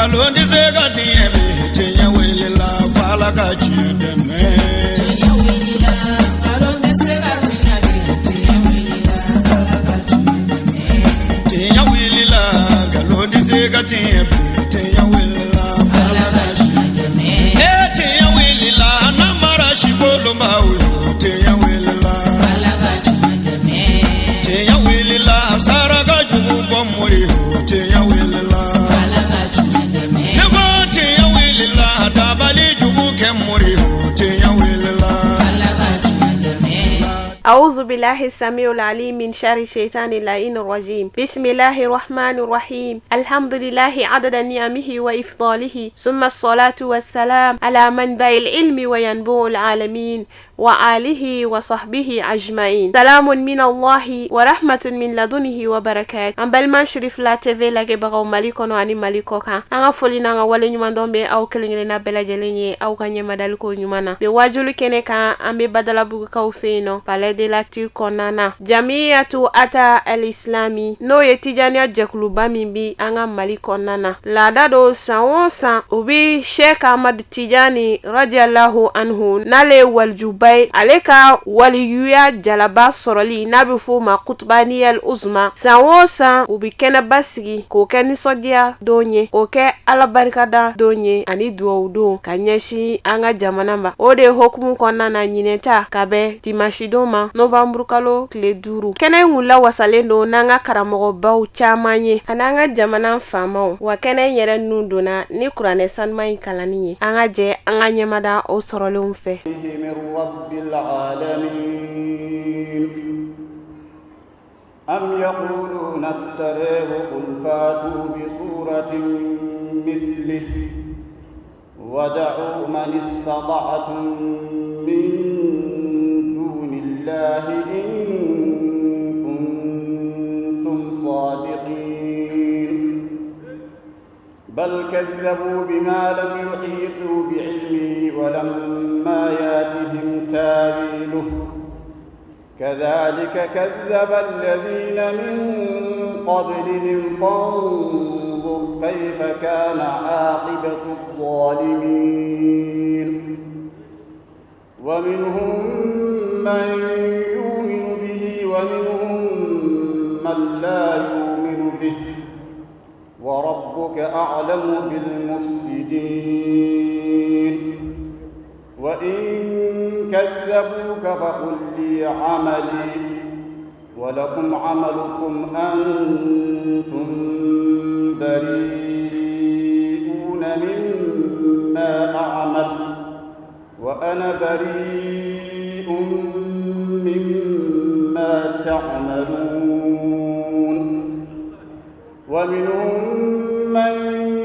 Galondi segati ebe tenya welila fala kachideme. Tenya welila galondi segati ebe tenya welila fala kachideme. Tenya welila galondi segati ebe tenya welila fala kachideme. Tenya welila namara shikolomba uyo tenya welila fala kachideme. Tenya welila saraka jubu bomuri tenya welila fala kachideme. Nebo tenya welila dabali jubu kemuri tenya welila fala kachideme. أعوذ بالله السميع العليم من شر الشيطان اللعين الرجيم. بسم الله الرحمن الرحيم. الحمد لله عدد نعمه وإفضاله، ثم الصلاة والسلام على منبع العلم وينبوع العالمين وآله وصحبه أجمعين. سلام من الله ورحمة من لدنه وبركات. أم بالمان شريف لا تفي لكي بغاو ماليكو نواني ماليكو كان أنا فولينا نغوالي نيمان دومبي أو كلينينا بلا جليني أو كان يمدالكو نيمانا بواجولو كيني كان أم ببادلا بوكاو فينو بالي lati konana jamiyatu ata al-islami no yetijani jakuluba mimbi anga mali konana lada do sanwosa ubi Sheikh Ahmad Tijani radiyallahu anhu nale waljubai aleka waliyuya jalaba soroli nabi fuma kutbani al-uzma sanwosa ubi kena basigi ko keni sodia donye ko ke alabarikada donye ani duwudo kanyeshi anga jamanamba ode hokumu konana nyineta kabe dimashidoma Novembre kalo tile 5 kene ngula wasalendo nanga karamogo baw chamanye ananga jamana famaw wa kene yere nunduna ni Qur'ane sanmay kalani anga je anga nyamada o sorolum fe min rabbil alamin am yaquluna iftarahu qul fatu bi suratin mislihi wad'u man istata'tum min الله إن كنتم صادقين بل كذبوا بما لم يحيطوا بعلمه ولما ياتهم تاويله كذلك كذب الذين من قبلهم فانظر كيف كان عاقبة الظالمين ومنهم من يؤمن به ومنهم من لا يؤمن به وربك أعلم بالمفسدين وإن كذبوك فقل لي عملي ولكم عملكم أنتم بريئون مما أعمل وأنا بريء مما تعملون ومنهم من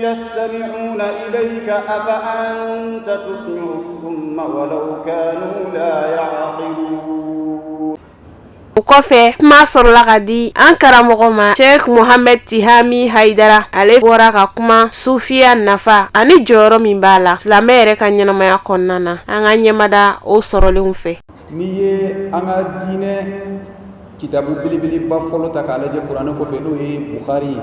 يستمعون إليك أفأنت تسمع الصم ولو كانوا لا يعقلون kofe masor lagadi ankara mogoma Sheikh Mohammed Tihami Haidara ale bora ka kuma Sufia nafa ani joro mimbala islamere kan nyana maya konnana anga nyamada o sorole umfe niye anga dine kitabu bilibili ba folo takalaje Qur'an ko fe no e Bukhari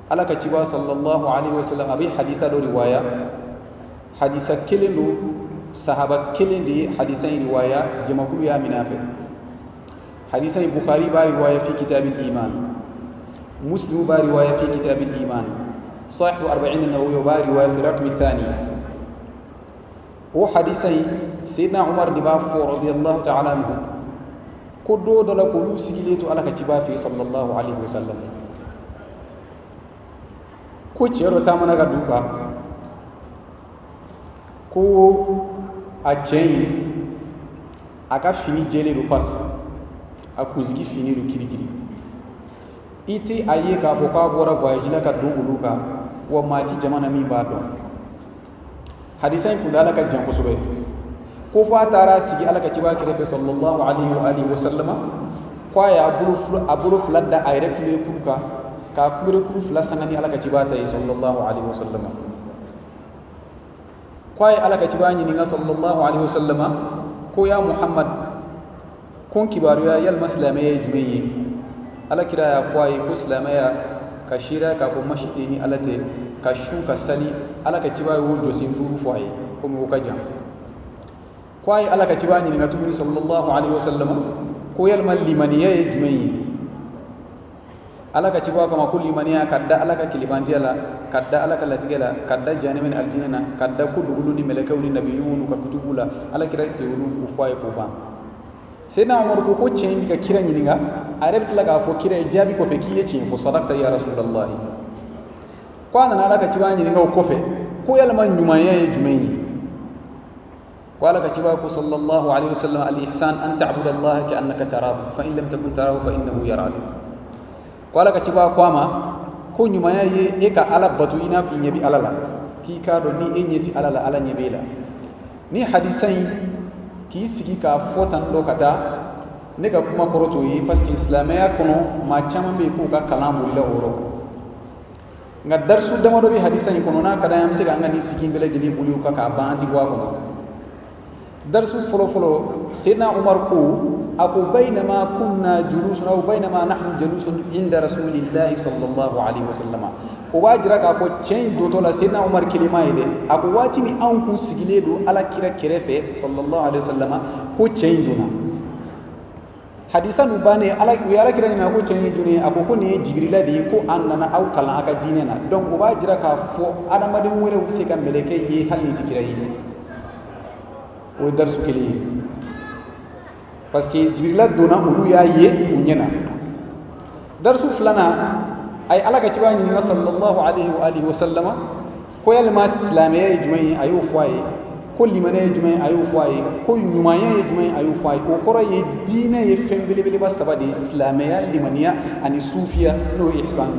ala ka ciba sallallahu alaihi wasallam abi haditha do riwaya hadisa kelendo sahaba kelende hadisa riwaya jamakulu ya minafi حديث البخاري رواية في كتاب الإيمان مسلم رواية في كتاب الإيمان صحيح 40 النووي رواية في الرقم الثاني وحديثي سيدنا عمر بن رضي الله تعالى عنه كدو دلا كلو سيليتو على كتبافي صلى الله عليه وسلم كو تشيرو تامنا غدوكا كو أجين أكا فيني جيلي روباس akuzigi fini ru kirikiri iti aye ka fo ka bora voyage la ka duguluka wa mati jamana mi bado hadisan kudala ka janko sobe ko fa tara sigi alaka ciba ki rafe sallallahu alaihi wa alihi wa sallama kwa ya abulu fladda ayre kumire kuruka ka kumire kuru flasangani alaka ciba tay sallallahu alaihi wa sallama kwa ya alaka ciba ni nga sallallahu alaihi wa sallama ko ya muhammad كون كباريا يا المسلمية جميع على كرا يا فواي كسلمية كشيرة كفو مشتيني على تي ka shu ka sali ala ka ciba wo josin duru fo ay ko mo ka jam ko ay ala ka ciba ni ngatu ni sallallahu alaihi wasallam ko yal mal limaniya e jumai ala ka ciba kama kulli limaniya kadda ala ka kilibanti ala kadda ala ka latigela kadda janimin aljinna kadda ku dugulu ni melekawni nabiyun ka kutubula ala kira ke wulu ku fo ay ko ba Sayyidina Umar ko cin ka kira nyininga arab tlaga fo kira jabi ko fe kiye cin fo sadaqta ya rasulullah ko ana ala ka ciba nyininga ko fe ko yalma nyuma ya jumai ko ala ka ciba ko sallallahu alaihi wasallam al ihsan an ta'budu Allah ka annaka tarahu fa in lam takun tarahu fa innahu yaraka ko ala ka ciba ko ma ko nyuma ya e ka ala batu ina fi nyabi alala ki ka do ni enyeti alala ala nyebela ni hadisai ki sigi ka fotan do kata ne ka kuma koroto yi parce que islamaya kono ma chama be ko ka kalamu la oro nga darsu dama do bi hadisa ni kono na kada yam sega ngani sigi bele jeli bulu ka banti wa kono darsu folo sayyidina umar ko ako bainama kunna julusun aw bainama nahnu julusun inda rasulillahi sallallahu alaihi wasallam o wajira ka fo chen do to la sayyidina umar kilima ide ako wati ni an kun sigile do ala kira kerefe sallallahu alaihi wasallam ko chen do na hadisan ubane ala yara kira ni ko chen do ne ako ko ne jibrila de ko annana aw kala aka dinena donc o wajira ka fo adamadin wore wuse kan meleke yi halni tikira yi o darsu kili parce que jibrila dona ulu ya ye unyena darsu fulana ay ala ka ciba ni sallallahu alaihi wa alihi wasallama ko yalma islamiyya jumai ayu fay ko limane jumai ayu fay ko nyumaya jumai ayu fay ko koro ye dina ye fembele bele ba sabadi islamiyya limaniya ani sufiya no ihsan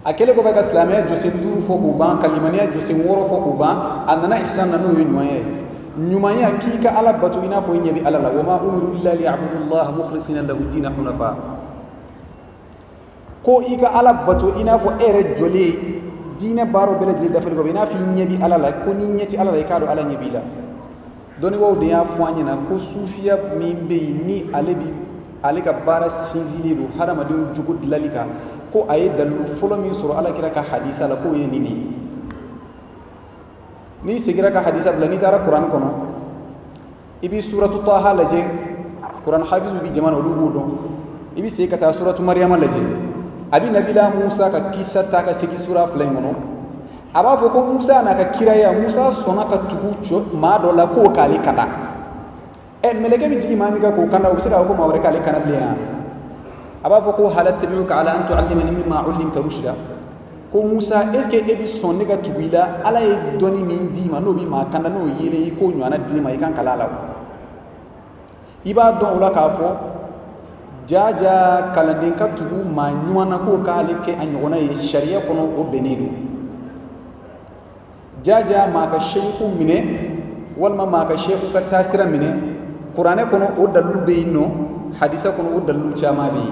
akele ko ka islamiyya jose duru fo ko ban kalimaniya jose woro fo ko ban anana ihsan no nyumaya nyumaya kika ala batu ina fo nyabi ala la wama umiru illa liya'budu Allah mukhlisina lahu din hunafa ko ika ala batu ina fo ere jole dina baro bele jeli dafal ko ina fi nyabi ala la ko ni nyeti ala la kado ala nyabi la doni wo de ya fo anyina ko sufiya mimbe ni alebi alika bara sinzili do harama de jugud lalika ko ay dalu folo min suru ala kiraka hadisa la ko ye nini ni sigira ka hadisa bla ni dara Quran kono ibi suratu taha laje Quran hafizu bi jaman olu wodo ibi se kata suratu maryam laje abi nabila musa ka kisa ta ka sigi sura flay mono aba fo ko musa na ka kiraya musa sona ka tugucho ma do la ko kali kata e meleke bi jigi mami ka ko kanda o sira ko ma wore kali kana bliya aba fo ko halat tabiuka ala an tuallimani mimma ullimta rushda ko musa est ce que ebi sonne ka tugila ala e doni min di ma no bi ma kanda no yele ko nyana di ma ikan kala la iba don la ka fo jaja kalanden ka tugu ma nyana ko kale ke anyona ye sharia kono o benelu jaja ma ka sheikhu mine wal ma ka sheikhu ka tasira mine qur'ane kono o dalu be no hadisa kono o dalu chama be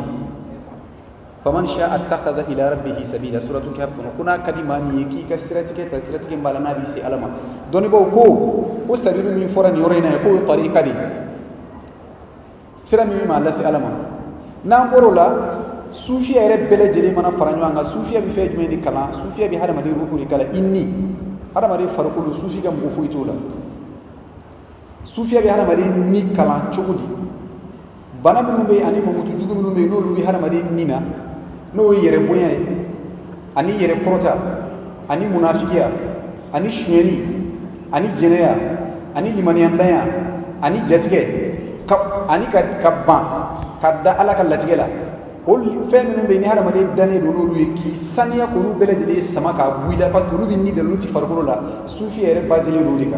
faman sha'a attakhadha ila rabbih sabila suratul kahf kuna kadima ni ki ka siratike tasratike mbala nabi si alama doni bo ko sabilu min forani yorena ko tariqa di sirami ma la si alama na ngorola sufiya ere bele jeli mana faranyo anga sufiya bi fejme di kala sufiya bi hada madi ruku di kala inni hada madi farqulu sufi gam ko fuitola sufiya bi hada madi ni kala chugudi bana minnu be ani mo mutu jugu minnu be no lu bi hada madi nina no yere boya ani yere prota ani munafiqiya ani shweni ani jeneya ani limaniyandaya ani jatige ani kabba kadda ala kallatigela ol feminu be ni hada made dane do no ki saniya ko lu bele jeli sama ka buida parce que lu bi ni de luti fargoro la sufi yere basile do dika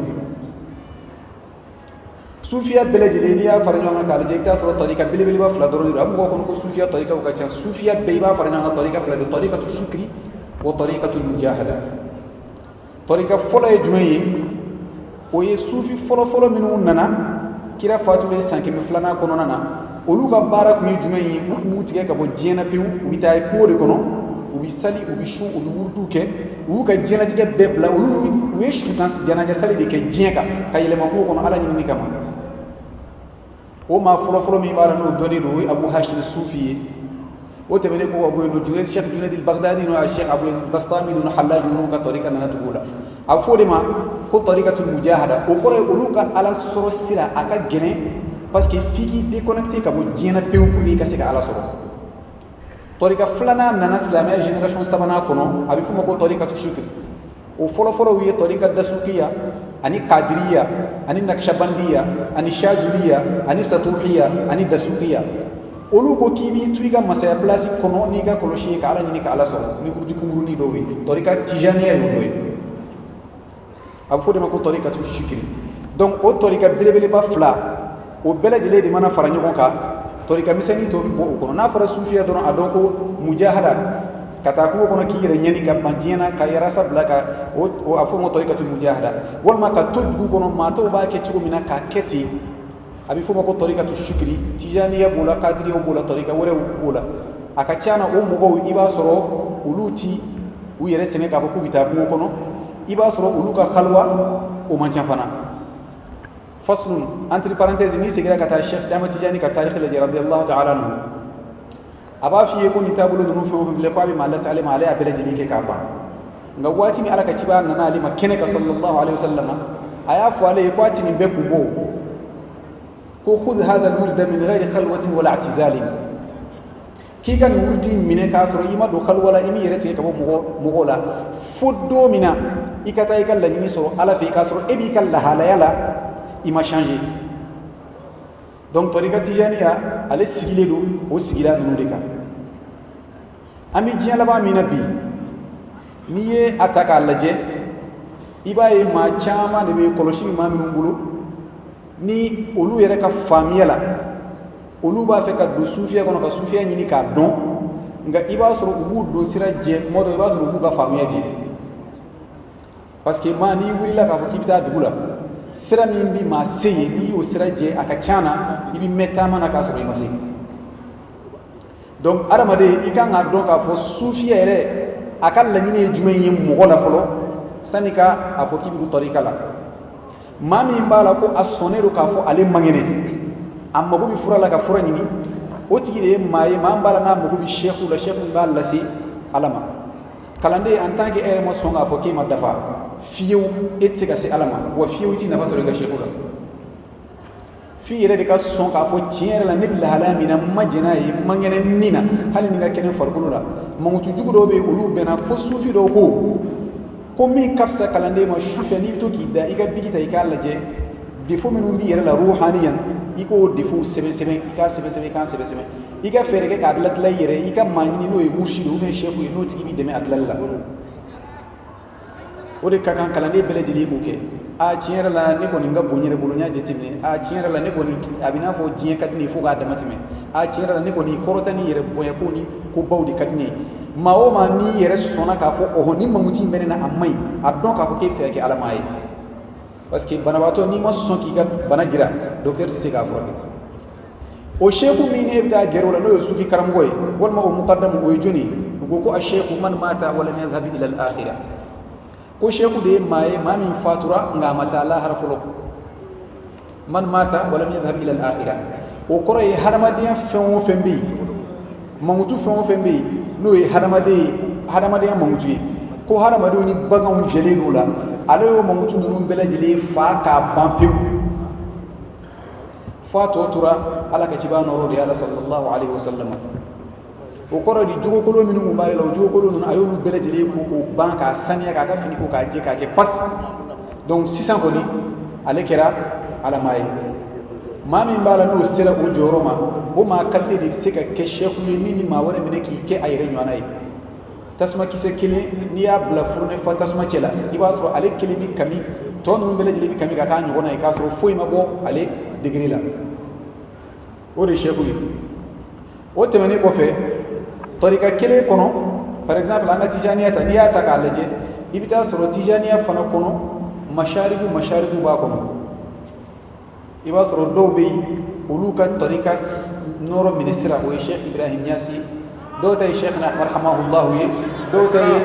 sufiya bele jeli ya farño nga kala je ta so tariqa bele bele ba fla do ro am ko ko sufiya tariqa ko ka sufiya be ba farño nga tariqa fla do tariqatu shukri wa tariqatu mujahada tariqa fola e jumayi o ye sufi folo minu nana kira fatule sanki mi flana kono nana olu ka bara ku jumayi mu tige ka bo jena pew wi tay ko de kono wi sali wi shu wi wurdu ke wu ka jena tige bebla olu wi shutans jana ja sali de ke jenka kayele ma ko kono ala ni kama o ma folo mi bara no doni do abu hashim sufi وتمني كو أبو الجنيد الشيخ الجنيد البغدادي والشيخ أبو يزيد البسطامي حلاج ونوكا طريقة أنا تقولها أفول ما كو طريقة المجاهدة وكره أولوكا على سورة السيرة أكا جنة بس كي فيكي ديكونكتي كابو جينا بيوكولي كاسيك على سورة طريقة فلانا نانا سلامة جنراشون سبنا كونو أبي فما كو طريقة الشكر وفولو فولو ويه طريقة دسوكية أني قادرية أني نكشبندية أني شاذلية أني سطوحية أني دسوكية olu ko kibi tuiga masaya place kono ni ga koloshi ka ala ni ka ala so ni kurdi kumuru ni dowi torika tijaniya yo dowi abu fode mako torika tu shikiri donc o torika belebele ba fla o belajele de mana fara nyogon ka torika misani to bi bo kono na fara sufiya don adoko mujahada kata ko kono ki yere nyani ka banjena ka yara sabla ka o afu mo torika tu mujahada wal ma ka to kono ma to ba ke chugo mina ka keti abi fuma ko torika tu shukri tijaniya bula qadiriya bula torika wore bula akachana o mugo iba soro uluti u yere sene ka ko bita ko kono iba soro uluka khalwa o mancha fana faslun entre parenthèse ni segira kata Cheikh Islam Tijani ka tarikh la radiyallahu ta'ala anhu aba fiye ko ni tabulo no fo le ko abi malla salim alai abela jini ke ka ba nga wati ni alaka ciba nana ali makene ka sallallahu alaihi wasallam aya fo alai ko ati ni be kumbo خذ هذا الورد من غير خلوة ولا اعتزال كي كان ورد من كاسر إما دو خلوة لا إمي يرتي كبو مغولا فدو منا إكتا إكال لجني سو على في كاسر إبي كال لها ليلا إما شانجي donc طريقة تجانية على سجللو أو سجلات نوريكا أمي جيان لبا منا بي نيه أتاك على جي إبا ما چاما نبي كولوشي ما منو بلو ni olu yere ka famiya la olu ba fe ka do sufiya kono ka sufiya nyini ka don nga iba soro ubu do sira je modo iba soro ubu ka famiya je parce que ma ni wuri la ka ko kibita dugula sira min bi ma seye ni o sira je aka chana ibi meta mana ka soro imase donc aramade ikanga don ka fo sufiya yere akal la nyini jume yim mo gola folo sanika afo kibi du tarika la mami mbala ko asonero ka fo ale mangene amma bo bi fura la ka fura nyini o tigi de maye mambala na mo bi cheikhu la cheikhu mbala la si alama kalande en tant que ere mo songa fo ke ma dafa fiyu etsika si alama wa fiyu ti na fa sore ga cheikhu la fi yere de ka son ka fo tiere la nibla halamina majina yi mangene nina hali ni ga kenen farkulu la mangutu jugo do be ulu bena fo sufi do ko komi kafsa kalande ma shufa ni to ki da iga bigita ika laje defo minu bi yere la ruhaniyan iko defo sebe ika sebe kan sebe iga fere ke ka lat la yere ika manini no e murshido be sheikhu no tigi bi deme atlalla ode kakan kalande bele jeli ko ke a tiere la ne ko ninga bonyere bolonya jetine a tiere la ne ko ni abina fo jien kat ni fo ga damatime a tiere la ne ko ni korotani yere boya ko ni ko bawdi kat ni mawo ma ni yere sona ka fo o ni mamuti menena amai adon ka fo ke se ke alamai parce que banabato ni ma son ki ga banagira docteur ci ka fo o sheikhu min ibda gerola no sufi karam goy wal ma o muqaddam o joni go ko a sheikhu man mata wala yadhhab ila al akhirah ko sheikhu de maye ma min fatura nga mata la harfulo man mata wala yadhhab ila al akhirah o koray harmadiyan fenwo fembi mangutu fenwo fembi no e hadamade mangutu ko hadamade ni bagan jele nula alo mangutu nunu bela jele fa ka bampew fa to tura ala ka cibano ro ala sallallahu alaihi wasallam o koro di jugo kolo minu mubare la jugo kolo nun ayolu bela jele ko banka sanya ka fini ko ka je ka ke pas donc 600 ko ni ale kera ala mai mami mbala no sela o joroma o ma kalté de seka ke cheikhu ni ma wara mine ki ke ayre nyanayi tasma ki se kile ni ya bla furne fa tasma cela iba so ale kile bi kami to no bele jeli bi kami ka kan nyona ka so foi ma bo ale degré la o de cheikhu o temene ko fe tarika kile kono par exemple anga tijaniya ta niya ta ka leje ibita so tijaniya fana kono masharibu ba kono iba soro do be ulu kan tarika noro ministra o Sheikh Ibrahim Niassi do tay Sheikh na rahimahullah wi do tay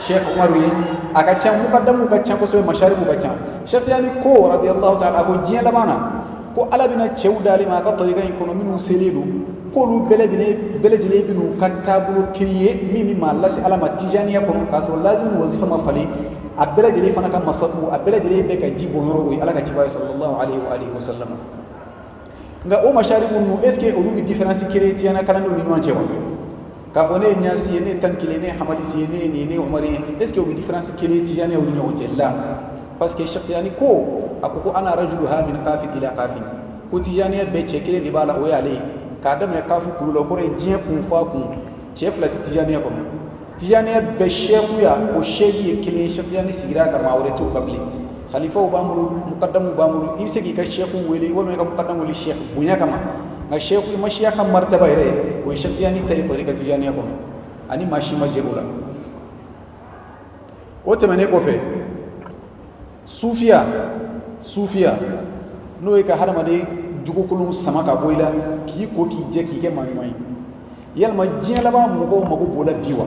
Sheikh Umar wi aka cham muqaddamu ka cham ko so masharibu ka cham Sheikh yani ko radiyallahu ta'ala ko jiya labana ko alabina chewdali ma ka tarika kono minu selidu ko k'olu bɛɛ lajɛlen bɛ n'u ka taabolo créer min bɛ maa lase ala ma tijaniya kɔnɔ k'a sɔrɔ lazimu wazifa ma falen a bɛɛ lajɛlen fana ka masabu a bɛɛ lajɛlen bɛ ka ji bɔn yɔrɔ o ye ala ka ciba ye sallallahu alaihi wa sallam nka o masaribu ninnu est ce que olu bɛ différence créer tijaniya kalandenw ni ɲɔgɔn cɛ wa k'a fɔ ne ye ɲasi ye ne ye tan kelen ne ye hamadisi ye ne ye nin ne ye umari ye est ce que o bɛ différence créer tijaniya ni ɲɔgɔn cɛ la parce que shakhtiyani ko a ko ana rajuluha min qafin ila qafin ko tijaniya bɛɛ cɛ kelen de b'a la o ye ale ye k'a daminɛ kafu kulu la o kɔrɔ ye diɲɛ kun fɔ a kun cɛ fila tɛ tijaniya kɔnɔ tijaniya bɛɛ sɛkuya o chaise ye kelen ye shakhtiyani sigira ka maa wɛrɛ t'o kan bilen khalifaw b'an bolo mukaddamu b'an bolo i bɛ se k'i ka sɛku wele walima i ka mukaddamu wele sɛk bonya kama nka sɛku i ma siya ka martaba yɛrɛ o ye shakhtiyani ta ye tariqa tijaniya kɔnɔ ani maa si ma jɛ o la o tɛmɛnen kɔfɛ sufiya n'o ye ka hadamaden jugukolon sama ka bɔ i la k'i ko k'i jɛ k'i kɛ maa ɲuman ye yalima diɲɛ laban mɔgɔw mago b'o la bi wa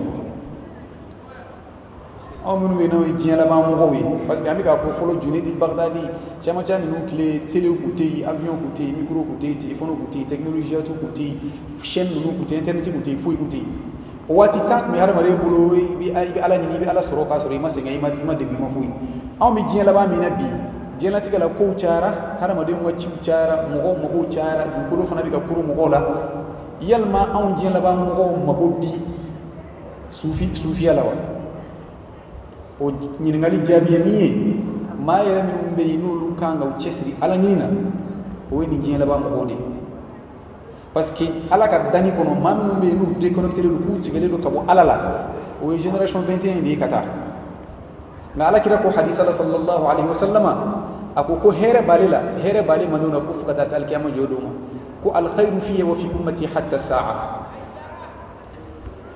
anw minnu bɛ yen n'o ye diɲɛ laban mɔgɔw ye parce que an bɛ k'a fɔ fɔlɔ Junedi Bagdadi caman ninnu tile télé tun tɛ yen avion tun tɛ yen micro tun tɛ yen téléphone tun tɛ yen technologie tun tɛ yen chaîne ninnu tun tɛ yen internet tun tɛ yen foyi tun tɛ yen o waati temps tun bɛ hadamaden bolo i bɛ ala ɲini i bɛ ala sɔrɔ k'a sɔrɔ i ma sɛgɛn i ma degun i ma foyi anw bɛ diɲɛ laban min na bi diɲɛlatigɛ la kow cayara hadamadenw ka ciw cayara mɔgɔw magow cayara dugukolo fana bɛ ka kuru mɔgɔw la yalima anw diɲɛ laban mɔgɔw mago bi sufiya la wa o ɲininkali jaabi ye min ye maa yɛrɛ minnu bɛ yen n'olu kan ka u cɛsiri ala ɲini na o ye nin diɲɛ laban mɔgɔw de ye parce que ala ka danni kɔnɔ maa minnu bɛ yen n'u déconnecté don k'u tigɛlen don ka bɔ ala la o ye génération 21 de ye ka taa nka ala kira ko hadisa la sallallahu alaihi wa sallama a ko hɛrɛ b'ale la hɛrɛ b'ale ma n'o na ko fo ka taa se alikiyama jɔ don ma ko alkhairu fiye wa fi ummati hatta sa'a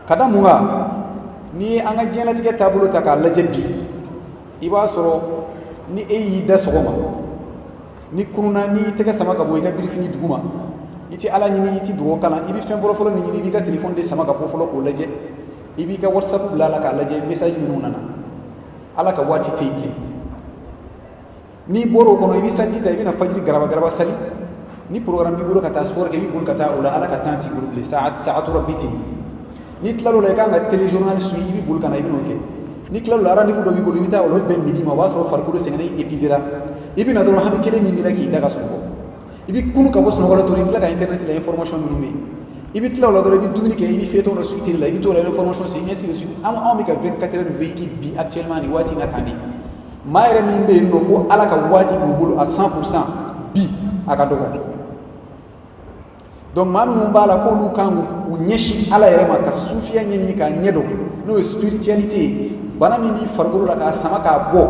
ka da mun kan n'i ye an ka diɲɛlatigɛ taabolo ta k'a lajɛ bi i b'a sɔrɔ ni e y'i da sɔgɔma ni kununna n'i y'i tɛgɛ sama ka bɔ i ka birifini duguma i tɛ ala ɲini i tɛ dugawu kalan i bɛ fɛn fɔlɔ min ɲini i b'i ka telefɔni de sama ka bɔ fɔlɔ k'o lajɛ i b'i ka whatsapp bila a la k'a lajɛ message minnu nana ala ka waati tɛ yen bilen n'i bɔra o kɔnɔ i bɛ sanji ta i bɛna fajiri garaba sali ni programme b'i bolo ka taa sport kɛ i b'i bolo ka taa o la ala ka temps t'i bolo bilen saatu rabbi ten n'i tilal'o la i kan ka téléjournal suit i b'i bolo ka na i bɛn'o kɛ n'i tilal'o la rendez-vous dɔ b'i bolo i bɛ taa o la o bɛn midi ma o b'a sɔrɔ farikolo sɛgɛnna i épuisé la i bɛna dɔrɔn hami kelen min b'i la k'i da ka sunɔgɔ i bɛ kunu ka bɔ sunɔgɔ la dɔrɔn i bɛ tila ka internet la information minnu bɛ yen i bɛ tila o la dɔrɔn i bɛ dumuni kɛ i bɛ fɛn tɔw la suite la i bɛ t'o la information c'est ainsi de suite anw bɛ ka 24 heures véhicule bi actuellement nin waati in na tan de maa yɛrɛ min bɛ yen nɔ ko ala ka waati b'u bolo à 100% bi a ka dɔgɔ donc maa minnu b'a la k'olu kan k'u ɲɛsin ala yɛrɛ ma ka sufiya ɲɛɲini k'a ɲɛdɔn n'o ye spiritualité ye bana min b'i farikolo la k'a sama k'a bɔ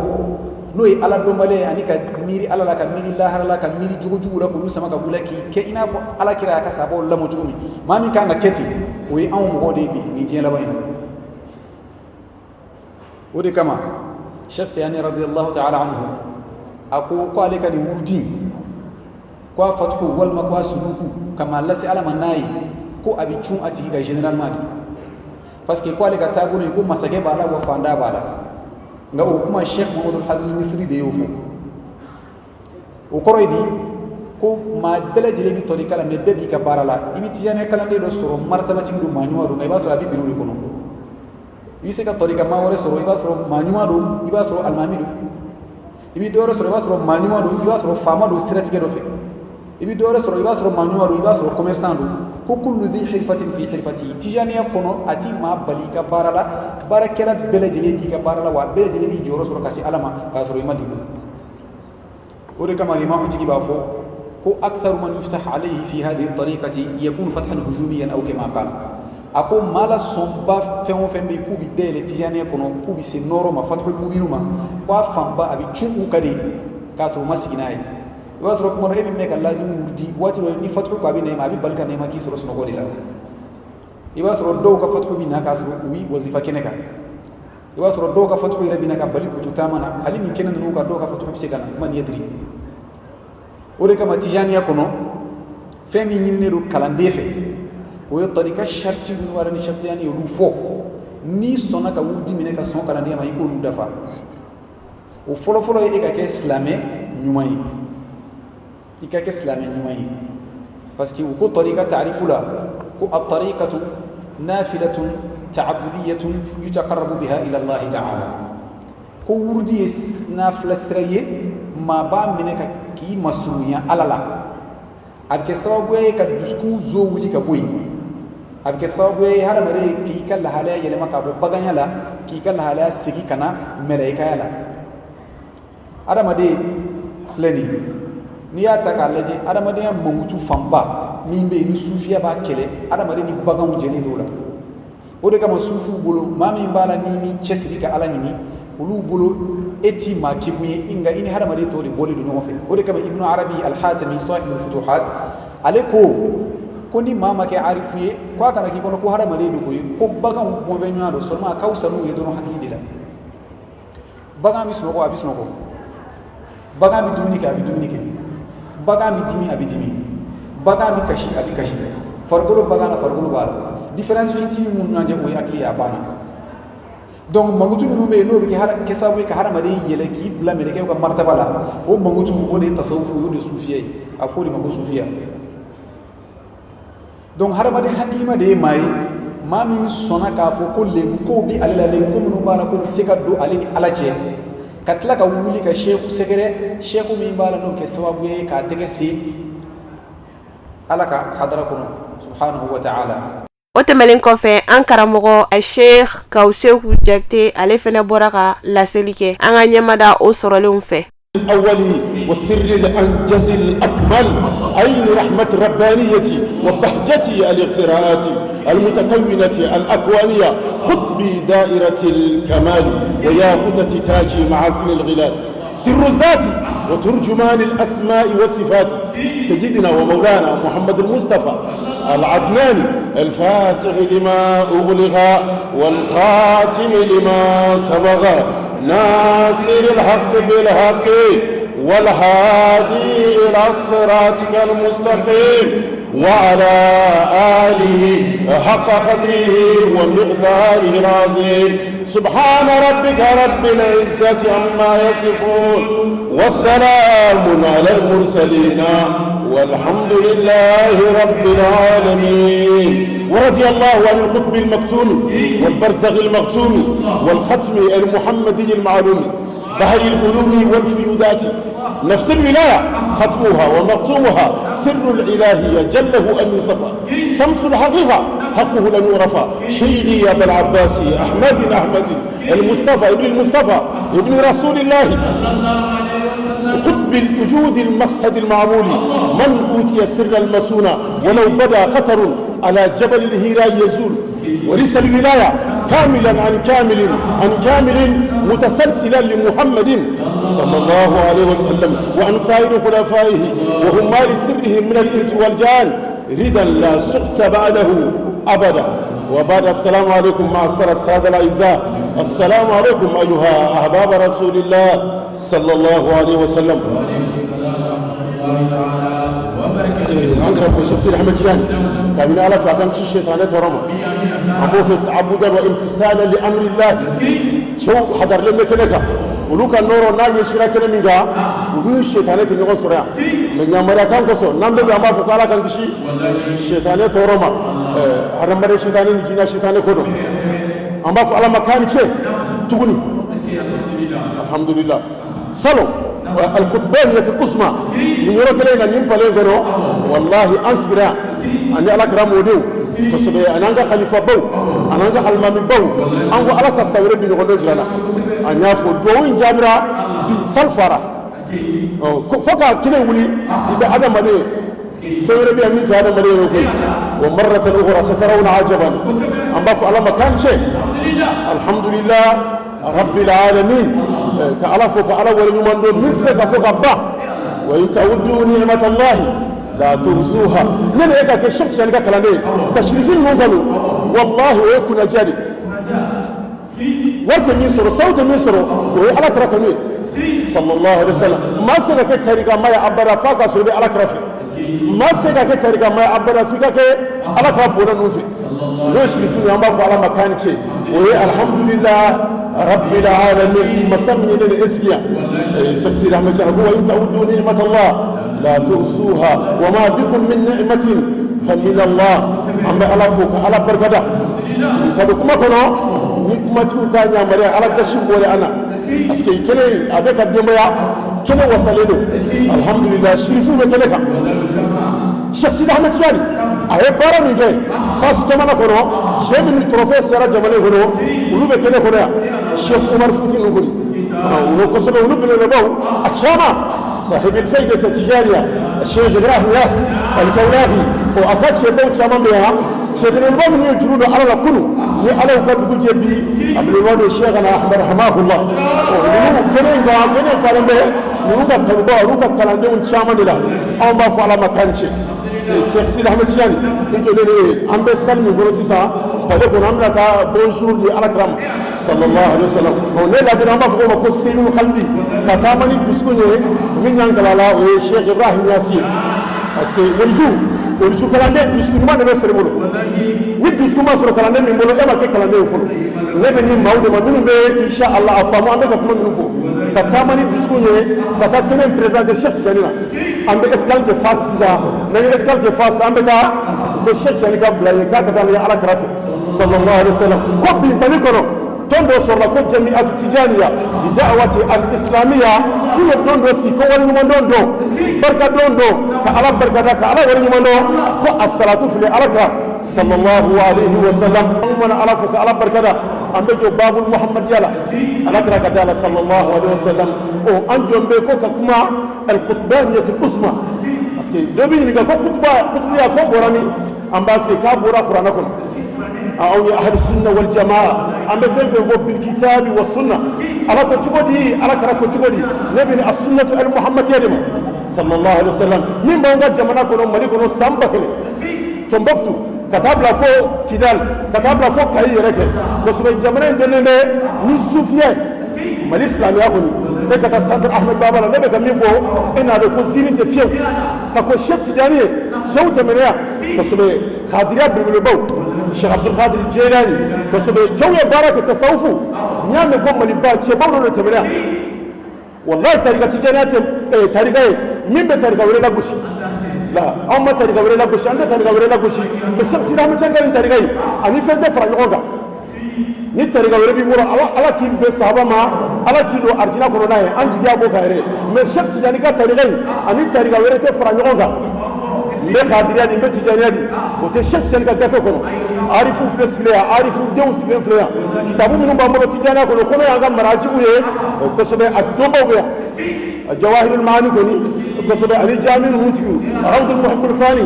n'o ye ala dɔnbaliya ye ani ka miiri ala la ka miiri lahara la ka miiri jogojugu la k'olu sama ka bɔ i la k'i kɛ i n'a fɔ ala kira y'a ka sabaw lamɔ cogo min maa min kan ka kɛ ten o ye anw mɔgɔw de ye bi nin diɲɛ laban in na o de kama Sheikh Sayani radiyallahu ta'ala anhu a ko ale ka nin wurudi ko a fatuko walima ko a sunuku kama lase ala ma n'a ye ko a bɛ cun a tigi ka généralement de parce que ko ale ka taabolo ye ko masakɛ b'a la wa fanda b'a la nka o kuma Sheikh Muhammadu Hafiz Misiri de y'o fɔ o kɔrɔ ye di ko maa bɛɛ lajɛlen bɛ tɔrika la mais bɛɛ b'i ka baara la i bɛ tijaniya kalanden dɔ sɔrɔ martabatigi don maa ɲuman don nka i b'a sɔrɔ a bɛ biro de kɔnɔ i bɛ se ka tɔrika maa wɛrɛ sɔrɔ i b'a sɔrɔ maa ɲuman don i b'a sɔrɔ alimami don i bɛ dɔ wɛrɛ sɔrɔ i b'a sɔrɔ maa ɲuman don i b'a sɔrɔ faama don siratigɛ dɔ fɛ i bɛ dɔ wɛrɛ sɔrɔ i b'a sɔrɔ maa ɲuman don i b'a sɔrɔ commerçant don ko kullu dhi hirfatin fi hirfatihi tijaniya kɔnɔ a ti maa bali i ka baara la baarakɛla bɛɛ lajɛlen b'i ka baara la wa a bɛɛ lajɛlen b'i jɔyɔrɔ sɔrɔ ka se ala ma k'a sɔrɔ i ma degun o de kama limamu tigi b'a fɔ ko aktharu man yuftah alayhi fi hadhihi tariqati yakunu fathan hujumiyan aw kama qala a ko maa la sɔnba fɛn o fɛn bɛ yen k'u bɛ dayɛlɛ tijaniya kɔnɔ k'u bɛ se nɔɔrɔ ma fathul mubinu ma ko a fanba a bɛ cun u ka de k'a sɔrɔ u ma sigi n'a ye i b'a sɔrɔ kuma dɔ e bɛ mɛn ka lazimu wurudi waati dɔ ni fatuhu ko a bɛ na i ma a bɛ bali ka na i ma k'i sɔrɔ sunɔgɔ de la i b'a sɔrɔ dɔw ka fatuhu bɛ na k'a sɔrɔ u bɛ wazifa kɛnɛ kan i b'a sɔrɔ dɔw ka fatuhu yɛrɛ bɛ na ka bali k'u to taama na hali nin kɛnɛ ninnu kan dɔw ka fatuhu bɛ se ka na kuma nin yɛtiri o de kama tijaniya kɔnɔ fɛn min ɲininen don kalanden fɛ o ye tarika sharti minnu wara ni Sheikh Sayani olu fɔ n'i sɔnna ka wurudi minɛ ka sɔn kalandenya ma i k'olu dafa o fɔlɔfɔlɔ ye e ka kɛ silamɛ ɲuman ye i ka kɛ silamɛ ɲuman ye parce que ko tariqa ta'rifu la ko at-tariqatu nafilatun ta'abbudiyatun yutaqarrabu biha ila Allah ta'ala ko wurdi nafila siraye ma ba mine ka ki masruya alala abke sababu ka dusku zo wuli ka boy abke sababu hada mare ki kala hala yele maka bo baganya la ki kala hala sigi kana malaika yala adamade fleni ni ya takalaje adamade ya mangutu famba mimbe ni sufiya ba kele adamade ni bagan jeni dola o de kama sufu bolo mami bala ni mi chesiri ka ala ni ulu bolo eti ma kibuye inga ini adamade to de boli do no fe o de kama ibnu arabi al-hatimi sahib al-futuhat aleko ko ni mama ke arifuye ko kana ki kono ko adamade do ko bagan mo be nyaado seulement kawsanu yedo no hakidi la bagan mi so ko abisno ko baga mi dumuni ke abi dumuni ke baga mi dimi abi dimi baga mi kashi abi kashi fargolo baga na fargolo bala difference fitini mun nanje o yakli ya bana donc mangutu no be no be hara ke sabu ka hara mari yele ki bla me ke ko martaba la o mangutu ko de tasawuf yo de sufiya afori mako sufiya donc hara mari hakima de mai mami sona ka fo ko lebu ko bi alala le ko mun bala ko sika do ale ni alache katla ka wuli ka sheikh segere sheikh mi bala no ke sababu ye ka tege si alaka hadrakum subhanahu wa ta'ala otemelen ko fe an karamogo a sheikh Kawsehu Jakte ale fene boraka la selike an ga nyamada o sorolum fe الأولي والسر الأنجز الأكمل أين رحمة ربانيتي وبهجتي الاغتراءات المتكونة الأكوانية خذ بدائرة الكمال ويا خطة تاجي معازن الغلال سر الذات وترجمان الأسماء والصفات سيدنا ومولانا محمد المصطفى العدناني الفاتح لما أغلق والخاتم لما سبق ناصر الحق بالحق والهادي إلى صراطك المستقيم وعلى آله حق قدره ومقداره العظيم سبحان ربك رب العزة عما يصفون والسلام على المرسلين والحمد لله رب العالمين ورضي الله عن القطب المكتوم والبرزخ المختوم والختم المحمدي المعلوم بحر العلوم والفيودات نفس الولاية ختمها ومختومها سر الإلهية جله أن يصفى شمس الحقيقة حقه لن يعرف شيخي أبا العباس أحمد المصطفى ابن المصطفى ابن رسول الله قطب الوجود المقصد المعمول من أوتي السر المسونة ولو بدا خطر على جبل الهيراء يزول ورث الولاية كاملا عن كامل متسلسلا لمحمد صلى الله عليه وسلم وعن سائر خلفائه وهم مال سرهم من الإنس والجان ردا لا سقط بعده أبدا وبعد السلام عليكم معشر السادة الأعزاء السلام عليكم أيها أحباب رسول الله صلى الله عليه وسلم أنكر بشخصي أحمد جيان كامل على فاكم شيء شيطانات ورمى أبوك تعبدا وامتثالا لأمر الله شو حضر لنا كنكا ولوك النور ناجي شراكنا من جا ودون الشيطانات اللي قصرها من يوم كان قصو نام بيا ما فقالا كان كشي الشيطانات ورمى هرم مري شيطانين جينا شيطانات كودو أما فعلى مكان شيء تقولي الحمد لله صلوا الخطبانية القسمة من يروك لنا نمبالي غنو والله أنسبرا أني على كرام وديو كسبي أنا عند خليفة بو أنا عند المامي بو أنا على كسر بين غنو جرانا أنا أفضل دوين جابرا بسالفارا فكا كده ولي يبقى هذا مريء فيرى بي أمين هذا مريء يقول ومرة أخرى سترون عجبا أما على مكان شيء الحمد لله رب العالمين كعلا فوق على ولمن دون نفسك فوق با وإن تعودوا نعمة الله لا تحصوها من هيك كشخص يعني كلامي كشريفين مو قالوا والله ويكون جاري ورت ميسر صوت ميسر وهي على كركني صلى الله عليه وسلم ما سلك الطريقه ما يعبر فاق سوري على كرفي ما سلك الطريقه ما يعبر فيك على كربنا نوفي لو شريفين يا ما على مكان شيء وهي الحمد لله رب العالمين مسمي للإسكيا سكسي رحمة الله وإن تعودوا نعمة الله لا تؤسوها وما بكم من نعمة فمن الله أما على فوق على بركة كذا كما كنا نكما تقول كان يا مريا على تشيب ولا أنا أسكي كني أبيك الدنيا كني وصلنا الحمد لله شريفون كنيك شخصي ده ما تجاني أيه بارا من جاي فاس جمانا كنا شيء من التروفيه سيرا جمانا كنا ولو بكني كنا شيخ عمر فوتين نقولي ولو كسبه ولو بنلباه أشاما صاحب الفائدة التجارية الشيخ إبراهيم ياس الكولاهي وأكاد شباب شامان بها شباب الباب من يجرون على الكل ni ala ko dugu jebi abdul wadi sheikhana ahmad rahimahullah ni kenen ga kenen falambe ni ruka kalba ruka kalande un chamani la on ba fa ala makanche cheikh sid ahmed tiani ni to le ambe salmi go sisa pale ko namna ta bonjour li ala kram sallallahu alaihi wasallam on ne la bi namba fa ko sinu khalbi ka tamani dusko ne min yang dalala o cheikh ibrahim yasin parce que wolu kalande dusku ma ne sere bolo ni dusku ma soro kalande min bolo e ma ke kalande folo ne be ni mawde ma minnu be insha Allah afamu ambe ka kuma minnu fo ka tamani dusku ne ka ta tenen président Cheikh Janina ambe escale de face ça na escale de face ambe ta ko Cheikh Janina blaye ka ta ya ala krafi sallallahu alaihi wasallam ko bi bani kono tondo sorla ko jami'atu tijaniya li da'wati al-islamiyya kuyo dondo si ko wani mo dondo barka dondo ka ala barka da ka ala wani mo ko as-salatu fi alaka sallallahu alaihi wasallam man ala fuka ala barka da ambe jo babul muhammad yala alaka ka dala sallallahu alaihi wasallam o anjo be ko ka kuma al-qutbaniyatu al-usma parce que dobi ni ga ko khutba ko borani amba fi ka bora qur'ana ko أو أهل السنة والجماعة أما فين فوق بالكتاب والسنة على كتبودي على كرا كتبودي نبني السنة المحمد يدم صلى الله عليه وسلم من بعد جمعنا كنا مري كنا سامبكلي تنبكتو كتاب لا فوق كدال كتاب لا فوق كاي ركه بس من جمعنا عندنا نسوفيا مالي إسلامي أقولي بكتا سانتر أحمد بابا لا نبكا مين فوق إن هذا كوزين تفيو كاكو شيخ تجاني شو تمنيا بس من خادريات بالبلبو الشيخ عبد القادر الجيلاني كسبه جوية بارك التصوف نعم يقوم من بعد شباب ولا تمنع والله طريقة تجانات طريقة مين بطريقة ولا لبوش لا أما طريقة ولا لبوش عند طريقة ولا لبوش بس سيدا من جنگال طريقة أني فهمت فرق نقولها ني طريقة ولا بيمورا على كيل بسحابة ما على كيلو أرجينا كورونا أنت جابو كهرة مرشق تجاني كطريقة أني طريقة ولا تفرق نقولها مbe khadiriya mbe tijaniya di o te Cheikh sen ka gafe kono arifu flesleya arifu dew silen fleya kitabu minnu b'an bolo tijaniya kono kono y'an ka marajiw ye kosɛbɛ a dɔnbaw bɛ yan jawahirul maani kɔni kosɛbɛ ani jami ninnu tigiw rawdul muhibbul fani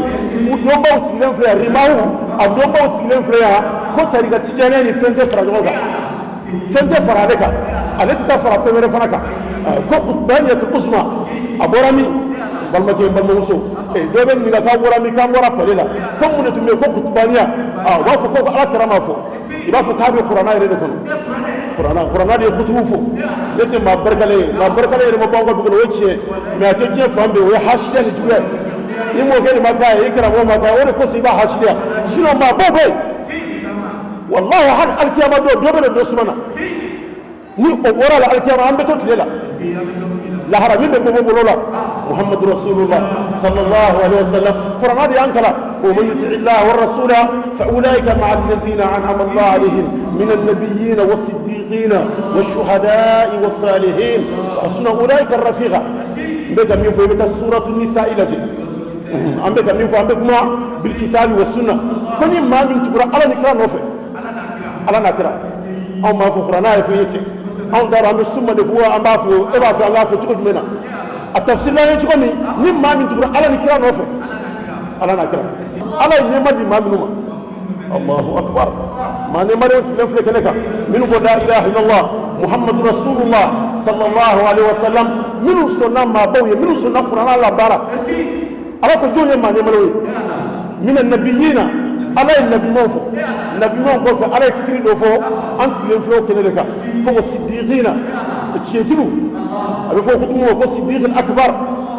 u dɔnbaw sigilen filɛ yan rimahu a dɔnbaw sigilen filɛ yan ko tarika tijaniya ni fɛn tɛ fara ɲɔgɔn kan fɛn tɛ fara ale kan ale tɛ taa fara fɛn wɛrɛ fana kan ko qutbaniyatul usma a bɔra min balimakɛ balimamuso dɔw bɛ ɲininka k'a bɔra min k'an bɔra pale la ko mun de tun bɛ yen ko kutubaniya u b'a fɔ ko ala kɛra ma fɔ i b'a fɔ k'a bɛ kuranna yɛrɛ de kɔnɔ kuranna de ye kutubu fɔ ne tɛ maa barikalen ye maa barikalen yɛrɛ ma bɔ an ka dugu la o ye tiɲɛ mɛ a tɛ diɲɛ fan bɛɛ o ye hasidiya ni juguya ye i mɔkɛ de ma k'a ye i karamɔgɔ ma k'a ye o de kosɔn i b'a hasidiya sinon maa baw bɛ yen walahi hali alikiyama don dɔ bɛ na dɔ suma na ni o bɔra la alikiyama an bɛ to tile la lahara min bɛ bɔ bolo la محمد رسول الله صلى الله عليه وسلم قرآن هذه أنكلا ومن يطع الله والرسول فأولئك مع الذين أنعم الله عليهم من النبيين والصديقين والشهداء والصالحين وحسن أولئك الرفيقة بك من فهمت سورة النساء التي أم بك من فهم بك بالكتاب والسنة كن ما من تقرأ على نكرا نوفي على نكرا أو ما فخرنا يفيتي أو دار أم السمة لفوا أم بافو إبافو أم بافو تقول منا التفسير لا يجوني مما من تقول على نكرا نوفي على نكرا على نما دي ما منهما الله أكبر ما نما يسلم في كنك من لا إله إلا الله محمد رسول الله صلى الله عليه وسلم من سنة ما بوي من سنة قرآن الله بارك على كجوه ما نما من النبيين على النبي موفو النبي موفو على تتري دوفو أنسلم في كنك هو الصديقين تشيتلو أبي فوق خدمه وقول الصديق الأكبر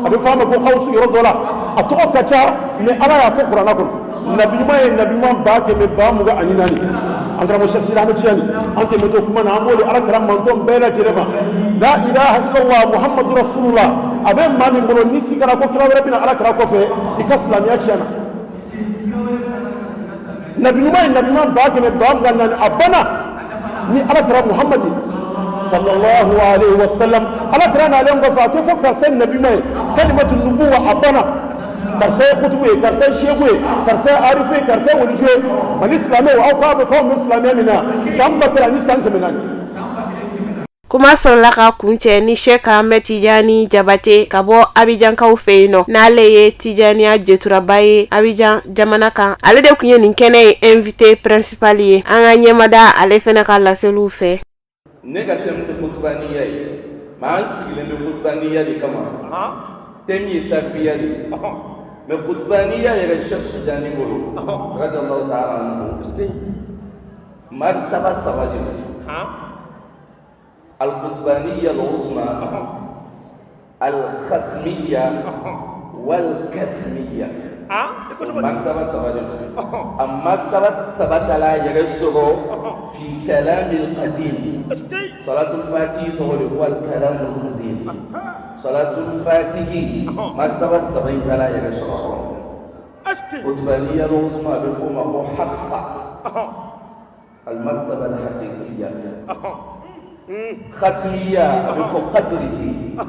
أبي فهم وقول خوص يرد ولا أتوقع كذا من على فقر نقول النبي ما باك من بام وقع عنيناني أنت رمشك سلامة يعني أنت متوقع من عمول على كرام منتم بين جرما لا إله إلا الله محمد رسول الله abe ma min bolo ni sigara ko kira wɛrɛ bina ala kira kɔfɛ i ka silamɛya tiɲɛna nabi ɲuman ba kɛmɛ ba mugan naani a banna ni ala kira muhamadi sallallahu alaihi wasallam ala kira n'alen kɔfɛ a tɛ fɔ karisa ye nabi ɲuman ye kalimatu nubuwa a banna karisa ye kutubu ye karisa ye seku ye karisa ye arifu ye karisa ye waliju ye mali silamɛw aw k'a bɛ k'aw bɛ silamɛya min na san ba kɛra ni san kɛmɛ naani. kuma sɔrɔla ka kuncɛ ni Sheikh Ahmed Tijani Jabate ka bɔ Abijankaw fɛ yen nɔ n'ale ye Tijaniya jeturaba ye Abijan jamana kan. Ale de tun ye nin kɛnɛ ye invité principal ye. An ka ɲɛmada ale fɛnɛ ka laseliw fɛ. Ne ka thème tɛ kutubaniya ye mais an sigilen bɛ kutubaniya de kama thème ye tarbiya de mais kutubaniya yɛrɛ Sheikh Tijani bolo radiyallahu ta'ala anhu martaba saba de don. القطبانية العظمى الختمية والكتمية مرتبة سبعة المرتبة سبعة لا يرسل في كلام القديم صلاة الفاتحة تقول هو الكلام القديم صلاة الفاتحة مرتبة سبعة لا يرسل القطبانية العظمى بفهم حق المرتبة الحقيقية ختمية بفوق قدره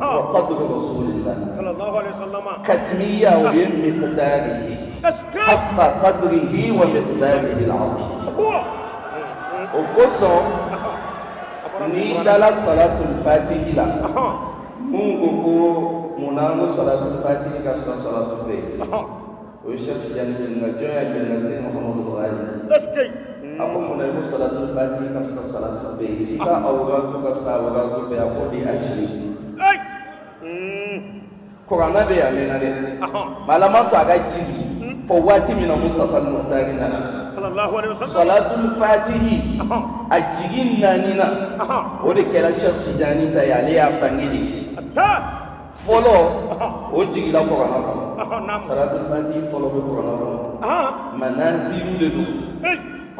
وقدر رسول الله صلى الله عليه وسلم كتمية وبمقداره حق قدره ومقداره العظيم وقصو نيدال صلاة الفاتحة لا مونغو منانو صلاة الفاتحة كفصة صلاة البيت ويشهد يعني من جاء من نسيم محمد الغالي أقول من صلاة الفاتحة كفصة صلاة البيت إذا أوغاتو كفصة أوغاتو البيت أقول دي أشري قرآن بي أمينا دي ما لما سوى جيلي فواتي من مصطفى المختار صلى الله عليه وسلم صلاة الفاتحة أجيين نانينا ودي كلا شيخ تجاني تيالي أبنجي فولو وجيغي لا قرآن صلاة الفاتحة فولو بقرآن منازل ددو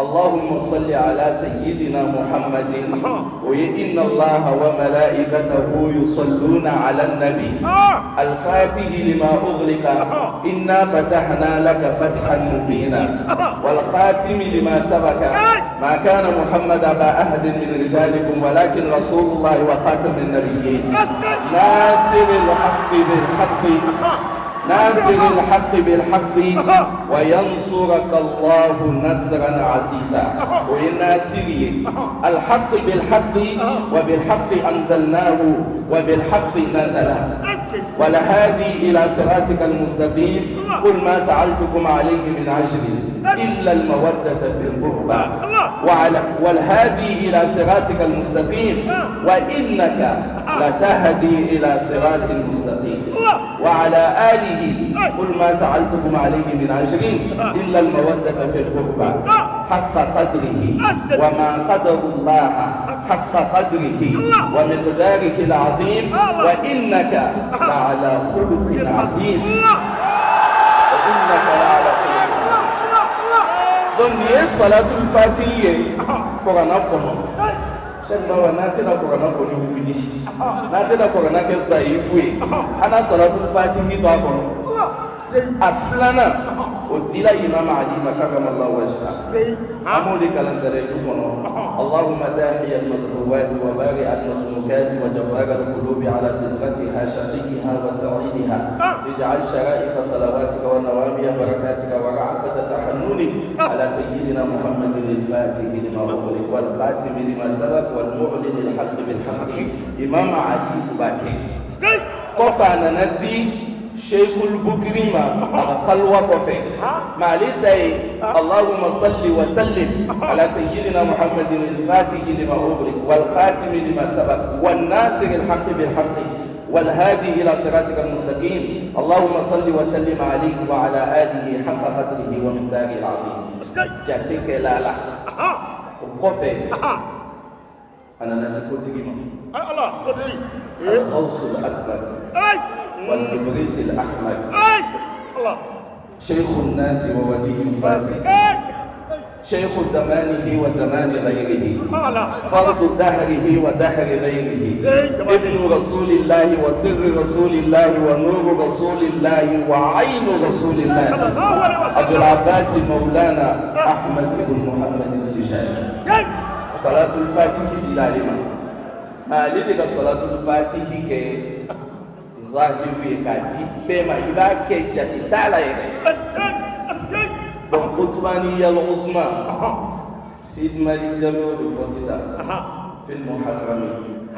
اللهم صل على سيدنا محمد وإن الله وملائكته يصلون على النبي الفاتح لما أغلق إنا فتحنا لك فتحا مبينا والخاتم لما سبق ما كان محمد أبا أحد من رجالكم ولكن رسول الله وخاتم النبيين ناصر الحق بالحق ناصر الحق بالحق وينصرك الله نصرا عزيزا وناصر الحق بالحق وبالحق أنزلناه وبالحق نزل والهادي إلى صراطك المستقيم قل ما سألتكم عليه من أجر إلا المودة في القربى والهادي إلى صراطك المستقيم وإنك لتهدي إلى صراط المستقيم وعلى آله قل ما سألتكم عليه من أجر إلا المودة في القربى حق قدره وما قدر الله حق قدره ومقداره العظيم وإنك لعلى خلق عظيم وإنك لعلى خلق دنيا صلاة الفاتحة قرآن قرآن شنو ناتنا قرآن قرآن وينيش ناتنا قرآن كذا يفوي أنا صلاة الفاتحة تقول أفلانا وتلا إمام علي مكرم الله وجهه أمولي كالندر يكون اللهم داحي المذهوبات وبارئ المسلوكات وجبار القلوب على فطرتها شقيها وسعيدها اجعل شرائف صلواتك ونوامي بركاتك ورعفة تحننك على سيدنا محمد الفاتح لما أغلق والخاتم لما سبق والمعلن الحق بالحق إمام علي باكي قفانا ندي شيخ البكريمة خلوة كفي معلتي اللهم صل وسلم على سيدنا محمد الفاتح لما أغلق والخاتم لما سبق والناصر الحق بالحق والهادي إلى صراطك المستقيم اللهم صل وسلم عليه وعلى آله حق قدره ومقداره العظيم جاتك لا لا كفي أنا نتكو تجيما الغوث الأكبر والكبريت الأحمر شيخ الناس وولي فاسد شيخ زمانه وزمان غيره فرد دهره ودهر غيره ابن رسول الله وسر رسول الله ونور رسول الله وعين رسول الله أبو العباس مولانا أحمد بن محمد التجاني صلاة الفاتح دلالما ما لديك صلاة الفاتح كي ظاهر يكاتي بما يباك جاتي تالا donc Qutbani al-Uzma Sid Malik Jallow Fosisa fil Muharrami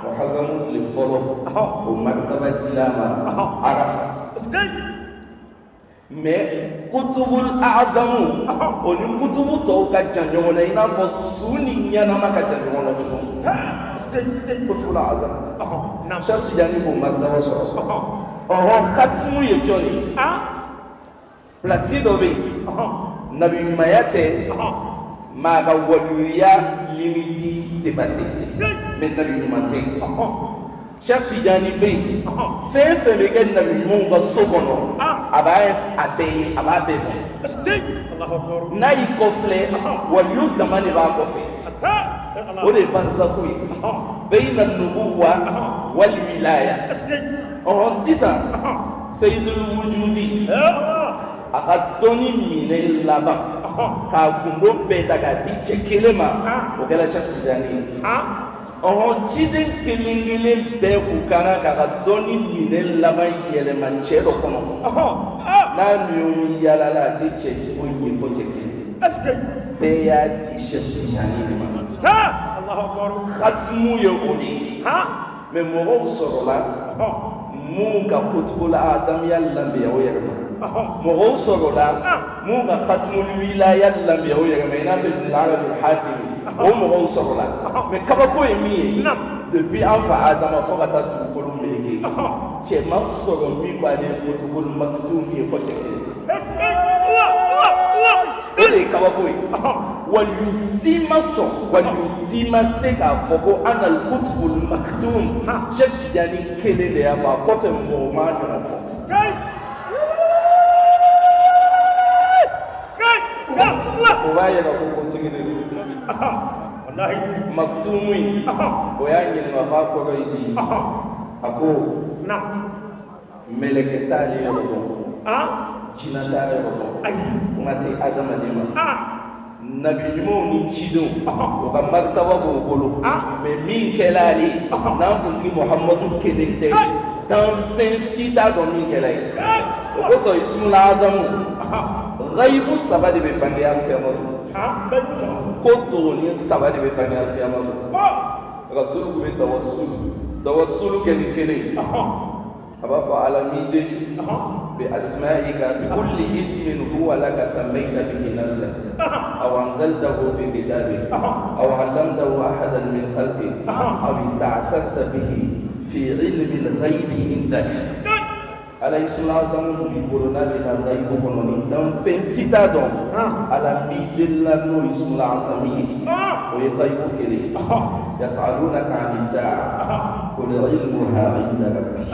Muharramut li folo au Maktabati Lama Arafa mais Qutbul A'zamu oni Qutbu to ka janjo na ina fo suni nyana maka janjo na chuko Qutbul A'zam Sharti jani ko Maktaba so khatmu ye joni Placido be Nabi Mayate Maga Waluya limiti dépassé mais Nabi Mate Sharti Jani be Fefe meke Nabi Munga Sokono Abaye Abaye Ababe Nayi kofle Walu damani ba kofe Ode Barzakui Bayna Nubuwa Wal Wilaya Sisa Sayyidul Wujudi akadoni mine laba ka kundo beta ka ti chekelema o kala Sharti Jani chiden kelingele be ku kana ka doni mine laba yele manchero kono na miyomi yala la ti che fonye fo chekele be ya ti Sharti Jani ma Allahu akbar khatmu yodi me mo sorola mu ka Qutbul A'zam yalla be yerma مغو سرولا موغا ختم الولاية لم يهوي يغمينا في العرب الحاتمي ومغو سرولا من كبكو يمي depuis Alpha Adam fokata tukulu miliki che masoro mi kwa le kutukul maktumi foteke ele kabako wal yusima so wal yusima seka foko anal kutubul maktum Sharti Jani kele de afa ko fe mo ma na fo Obaye ba ko tigire wallahi maktumi oyangi ni ba ko roiti ako na meleketali yobo chinata yobo mati adama dema nabi nyumo ni chido o ka martaba go golo me min kelali na kunti Muhammadu kedente dan fensita do min kelai o so ismul azamu غيب السبب ببني القيامة كتوني السبب ببني القيامة رسولك بالتوسل كني أبا فعل ميدي بأسمائك بكل اسم هو لك سميت به نفسك أو أنزلته في كتابك أو علمته أحدا من خلقك أو استعصرت به في علم الغيب عندك ala isula zamu bi bolona be ka zaibo kononi dan fen citadon ala midilla no isula azami o yaibo kele yasalunaka an saa qul ilmuha inda rabbi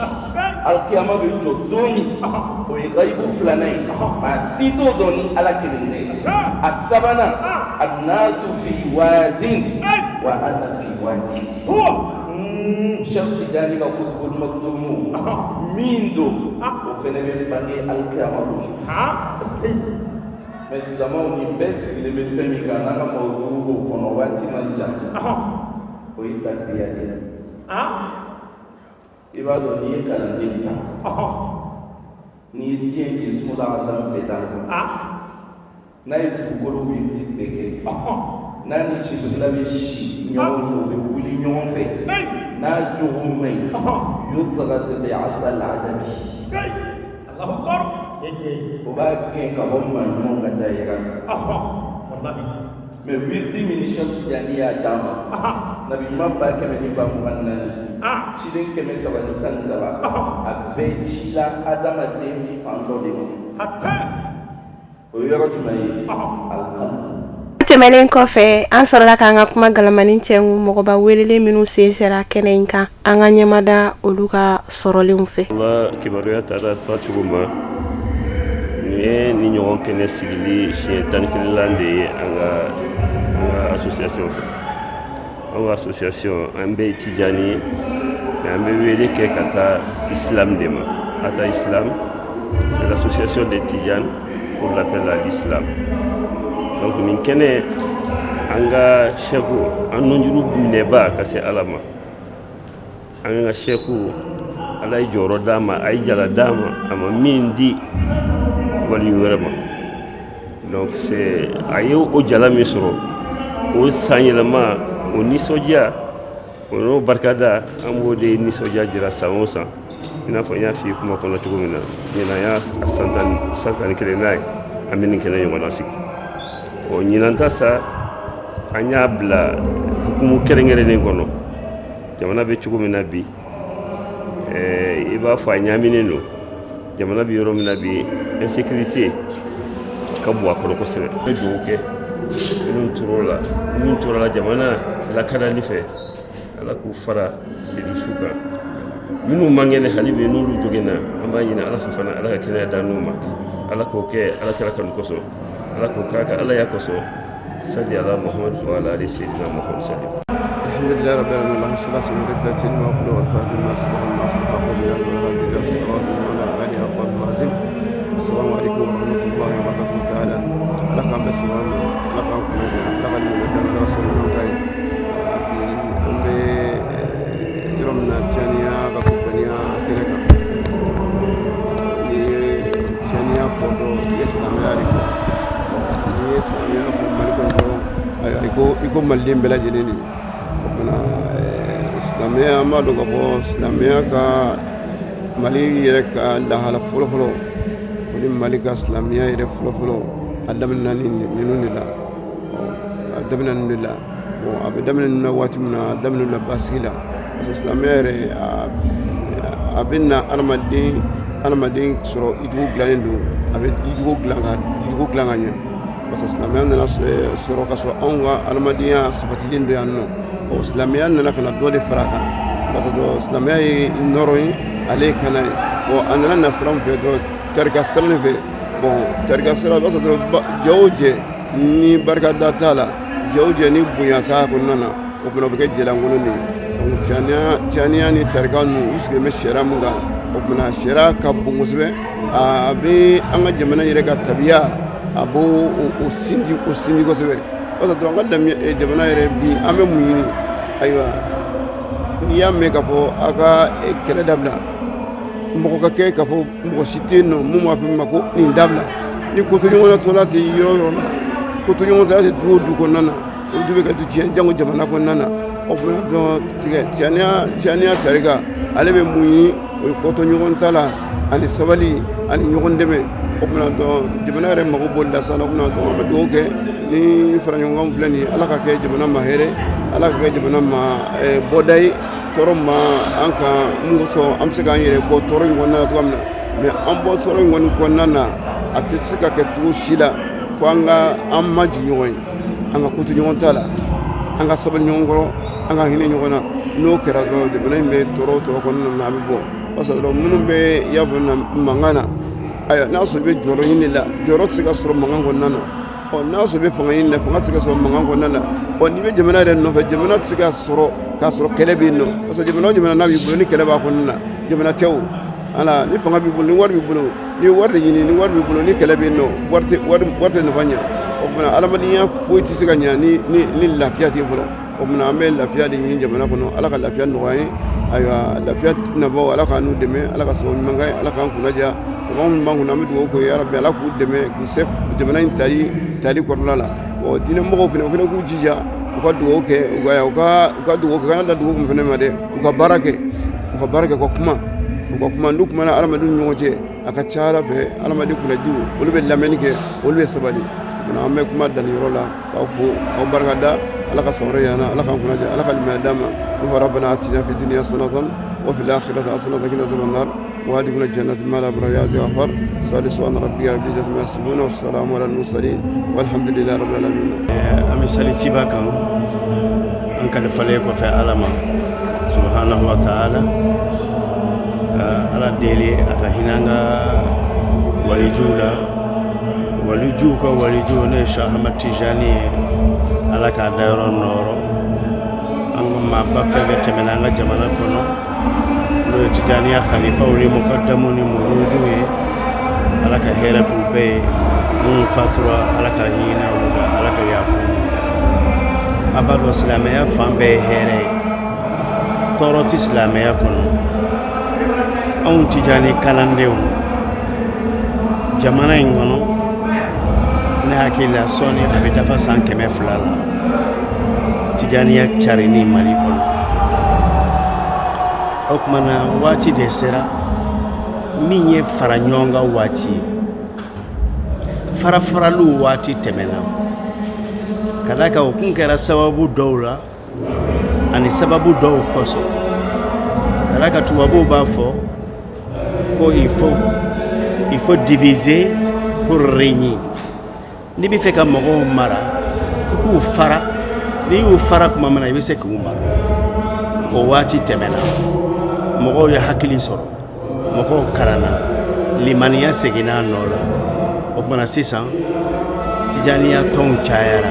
al qiyamah bi jodoni o yaibo flanai ma sito doni ala kelende asabana annasu fi wadin wa ana fi wadin Sharti Jani ka Qutbul Maktum mindo o fenebe bange al-qiyamah mais dama ni besi le me femi kana na mawdu ko kono wati manja o itakbiya ibado ni kana dinta ni tien ismul azam bedan na itu ko wi tibeke nani ci la bishi nyon fo be wuli nyon fe na juhum may yutrat li asal adabi Allahu akbar o ba ke ka bom man mon ga daira wallahi me wirti min Sharti Jani ya dama nabi mabba ke me ba mu annani ci den ke me sabani kan saba abbe ci la adama den fando de hatta o yoro tumay al-qalb tɛmɛlen kɔfɛ an sɔrɔla k'an ka kuma galamanin cɛngu mɔgɔba welelen minnu sen sera kɛnɛ in kan an ka ɲɛmada olu ka sɔrɔlenw fɛ Allah kibaruya taara tɔcogo ma ni ye ni ɲɔgɔn kɛnɛ sigili siɲɛ 11 de ye an ka association fɛ. An ka association an bɛ Tijani ye mais an bɛ wele kɛ ka taa islam de ma. Ata Islam, c'est l'association des Tidianes pour l'appel à l'islam. Donc nin kɛnɛ an ka sheku an nɔnjuru minɛba ka se Ala ma. An ka sheku Ala ye jɔyɔrɔ d'a ma, a ye jala d'a ma, a ma min di waliyu wɛrɛ ma. Donc c'est a ye o jala min sɔrɔ, o san yɛlɛma, o nisɔndiya, o n'o barikada an b'o de nisɔndiya jira san o san. I n'a fɔ n y'a f'i ye kuma kɔnɔ cogo min na, ɲinan y'a san 11 n'a ye an bɛ nin kɛnɛ ɲɔgɔn na sigi. Ɲinan ta sa an y'a bila hukumu kɛrɛnkɛrɛnnen kɔnɔ. Jamana bɛ cogo min na bi, i b'a fɔ a ɲaaminen don. Jamana bɛ yɔrɔ min na bi, insécurité ka bon a kɔnɔ kosɛbɛ. N bɛ dugawu kɛ minnu tora la jamana lakadali fɛ, Ala k'u fara selisu kan. Minnu man kɛnɛ hali bi n'olu joginna, an b'a ɲini Ala fɛ fana Ala ka kɛnɛya da n'u ma. Ala k'o kɛ Ala kɛra kanu kosɔn, Ala k'o k'a ka Ala ya kosɔn. Salli ala Muhammad wa ala ali sayyidina Muhammad sallim. Alhamdulillah rabbil alamin, Allahumma salli ala sayyidina Muhammad wa ala alihi wa sahbihi. Assalamu alaikum wa rahmatullahi wa barakatuh ta'ala. Lakam basman, lakam kunaja, lakam muladama, lakam sallallahu alaihi ambe yomna chania ka kupania kireka. Ni chania foto Islam yariko. Ni Islam yariko maliko iko malim bela jeleni. Kuna Islamia amado ko Islamia ka mali yereka la folo ni malika Islamia yere folo adamna ninunila adamna ninunila o abadamna nuna watimna adamna la basila Islamia yere abinna almadin soro idu glanendo abe idu glanga nya parce que Islamia na soro kaso anga almadiya sabatilin do yanno o Islamia na kana dole faraka parce que Islamia yi noroi ale kana o andana nasram fe do terga salve bon terga salve parce que jawje ni barka datala jawje ni bunyata kunana o kuna be jelangolo ni on tiania ni terga nu uske me shera munga o kuna shera kabbu musbe abe anga jamana yere ka tabiya abo o sindi ko sebe parce que ngalla jamana yere bi ame munyi aywa ni ya me ka fo aka kele dabla moko ka ke ka fo moko siteno mu ma fi mako ni dabla ni ko to nyona to lati yoro na ko to nyona ta du ko nana o du be ka du jango jamana ko nana o bula do tige chania tarika ale be munyi o ko to nyona tala ani sabali ani nyona deme o bula do jamana re mako bolda sala ko na do ma do ke ni faranyo ngam flani ala ka ke jamana ma here ala ka ke jamana ma bodai toroma anka mungoso amsika yere bo toro ngona to amna me ambo toro ngoni konana atisika ke tu shila fanga amma jinyoy anga kutu nyon tala anga sabal nyongoro anga hine nyona no kera do de benbe toro konana na bibo pasalo munum be yavuna mangana aya naso be joro hinila joro sika soro mangango nana o naso be fanga hinila fanga sika soro mangango nana o ni be jamana re no fe jamana sika soro ka soro kelebi no parce que jamana na bi bulu ni keleba ko nana jamana tew ala ni fanga bi bulu ni war bi bulu ni war de ni war bi bulu ni kelebi no warte no fanya o bana ala madiya foiti sika nya ni lafiya ti fulo o bana ambe lafiya de ni jamana ko no ala ka lafiya no wani aywa lafiya na bo ala ka nu deme ala ka so mangai ala ka ku naja ko mangu na mi do ko ya rabbi ala ku deme ku sef jamana ni tali ko la o dina mo ko fina ku jija ko do ke ko do ko kana do ko fina ma de ko barake ko kuma nduk mana alama dun nyoje aka chara fe alama de kula du ulbe lamenike ulbe sabali na amme kuma dani rola ka fu ko barkada ala ka sawre yana ala kan kunaja ala kal madama wa rabbana atina fi dunya sanatan wa fil akhirati hasanatan wa qina azaban nar wa adkhilna jannata ma la baraya ghafar salisu an rabbi rabbil izzati ma yasifun wa salamun ala al mursalin walhamdulillahi rabbil alamin ami saliti bakan an kada fale ko fa alama subhanahu wa ta'ala ka ala dele aka hinanga walijula waliju ko waliju ne Cheikh Ahmad Tijani ala ka dayro noro ma ba febe temena nga jamana kono no Tijani ya khalifa uli muqaddamu ni murudu ala ka hera kube mun fatura ala ka hina ala ka yafu abado islamaya fambe here toroti islamaya kono on Tijani kalandeu jamana ingono ne hakila soni abitafa sankeme fulala Tijani ya charini mali kono okmana wati desera minye faranyonga wati farafaralu wati temena kadaka okunkera sababu dawla ani sababu daw koso kadaka tuwabo bafo ko il faut diviser pour régner ni bi feka mogo mara ku fara ni u fara kuma mana ibe se ku mara o wati temena mogo ya hakili soro mogo karana limaniya segina nola o kuma sisan Tijaniya ton chayara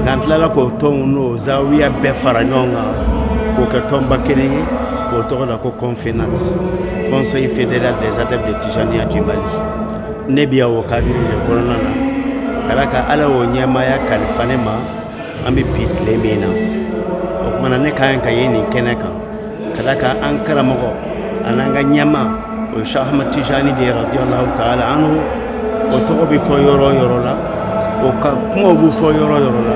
gantlala ko ton no zawiya be fara nyonga ko ka tomba kenengi ko to da ko confinance Conseil fédéral des adeptes de Tijaniya du Mali nebia wo kadiri le koronana kalaka ala wo nyama ya kalifanema ambi bitle mena o mana ne kan kayeni keneka kalaka ankara mogo ananga nyama o Cheikh Ahmad Tijani de radiyallahu ta'ala anhu o to bi fo yoro la o ka mo bu fo yoro la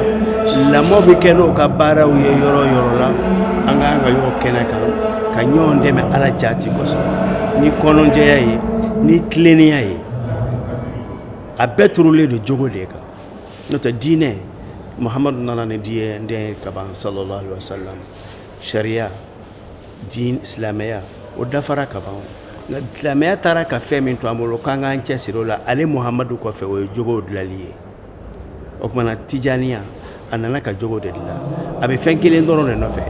la mo bi keno ka bara u yoro la anga yo keneka ka nyonde me ala jati koso ni kononje yayi ni tleni yayi a betrule de jogo lega notre dîner Muhammad nanane die nde kaban sallallahu alaihi wasallam sharia din islamia o dafara kaban na islamia tara ka fe min to amolo kanga anche sirola ale Muhammadu ko fe o jogo dlaliye o kuma Tijaniya anana ka jogo de dila abe fenkile ndoro ne no fe